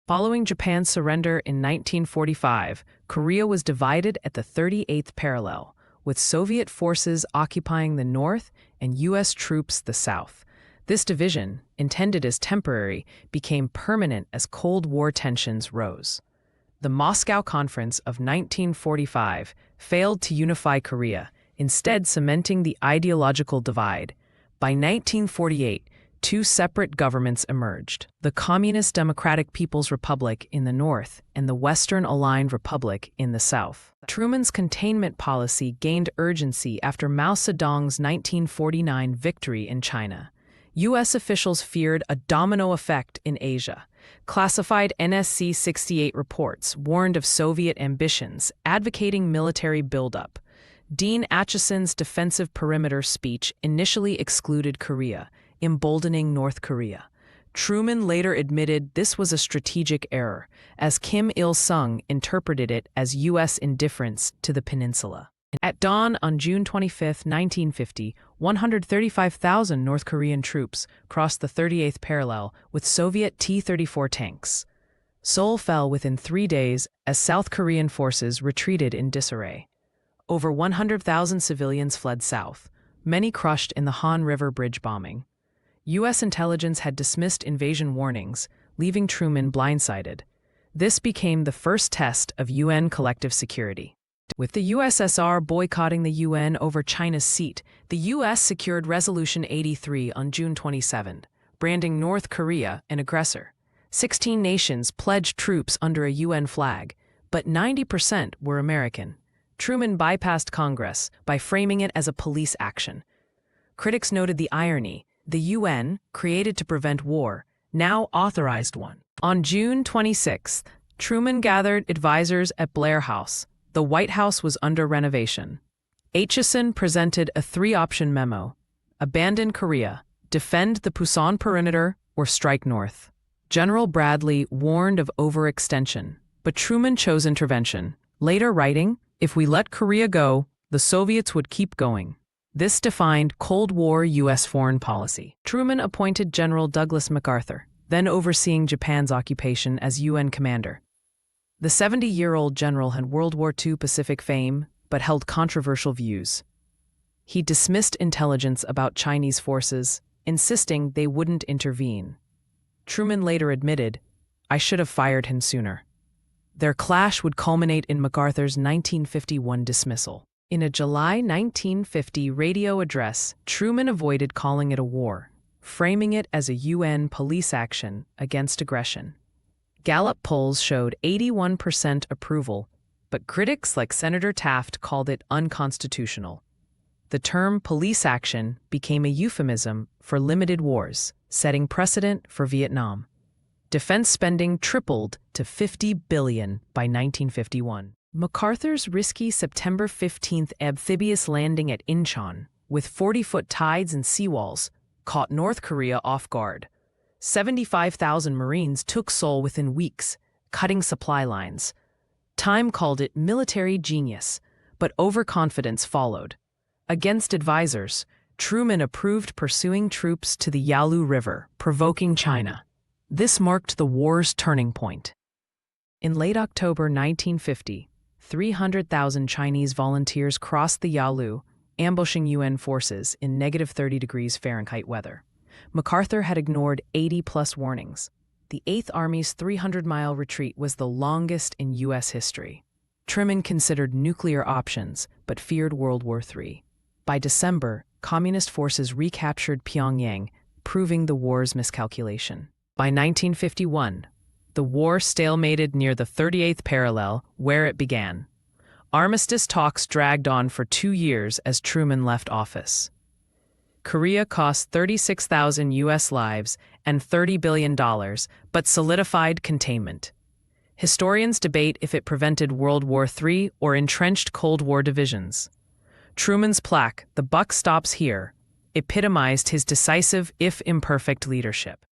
Following Japan's surrender in 1945, Korea was divided at the 38th parallel, with Soviet forces occupying the north and U.S. troops the south. This division, intended as temporary, became permanent as Cold War tensions rose. The Moscow Conference of 1945 failed to unify Korea, instead cementing the ideological divide. By 1948, two separate governments emerged: the Communist Democratic People's Republic in the north and the Western Aligned Republic in the south. Truman's containment policy gained urgency after Mao Zedong's 1949 victory in China. U.S. officials feared a domino effect in Asia. Classified NSC-68 reports warned of Soviet ambitions, advocating military buildup. Dean Acheson's defensive perimeter speech initially excluded Korea, emboldening North Korea. Truman later admitted this was a strategic error, as Kim Il-sung interpreted it as U.S. indifference to the peninsula. At dawn on June 25, 1950, 135,000 North Korean troops crossed the 38th parallel with Soviet T-34 tanks. Seoul fell within 3 days as South Korean forces retreated in disarray. Over 100,000 civilians fled south, many crushed in the Han River Bridge bombing. U.S. intelligence had dismissed invasion warnings, leaving Truman blindsided. This became the first test of UN collective security. With the USSR boycotting the UN over China's seat, the U.S. secured Resolution 83 on June 27, branding North Korea an aggressor. 16 nations pledged troops under a UN flag, but 90% were American. Truman bypassed Congress by framing it as a police action. Critics noted the irony: the UN, created to prevent war, now authorized one. On June 26, Truman gathered advisors at Blair House. The White House was under renovation. Acheson presented a 3-option memo: abandon Korea, defend the Pusan perimeter, or strike north. General Bradley warned of overextension, but Truman chose intervention, later writing, "If we let Korea go, the Soviets would keep going." This defined Cold War U.S. foreign policy. Truman appointed General Douglas MacArthur, then overseeing Japan's occupation, as UN commander. The 70-year-old general had World War II Pacific fame, but held controversial views. He dismissed intelligence about Chinese forces, insisting they wouldn't intervene. Truman later admitted, "I should have fired him sooner." Their clash would culminate in MacArthur's 1951 dismissal. In a July 1950 radio address, Truman avoided calling it a war, framing it as a UN police action against aggression. Gallup polls showed 81% approval, but critics like Senator Taft called it unconstitutional. The term police action became a euphemism for limited wars, setting precedent for Vietnam. Defense spending tripled to $50 billion by 1951. MacArthur's risky September 15th amphibious landing at Inchon, with 40-foot tides and seawalls, caught North Korea off guard. 75,000 Marines took Seoul within weeks, cutting supply lines. Time called it military genius, but overconfidence followed. Against advisors, Truman approved pursuing troops to the Yalu River, provoking China. This marked the war's turning point. In late October 1950, 300,000 Chinese volunteers crossed the Yalu, ambushing UN forces in -30°F weather. MacArthur had ignored 80-plus warnings. The 8th Army's 300-mile retreat was the longest in U.S. history. Truman considered nuclear options, but feared World War III. By December, Communist forces recaptured Pyongyang, proving the war's miscalculation. By 1951, the war stalemated near the 38th parallel, where it began. Armistice talks dragged on for 2 years as Truman left office. Korea cost 36,000 U.S. lives and $30 billion, but solidified containment. Historians debate if it prevented World War III or entrenched Cold War divisions. Truman's plaque, "The buck stops here," epitomized his decisive, if imperfect, leadership.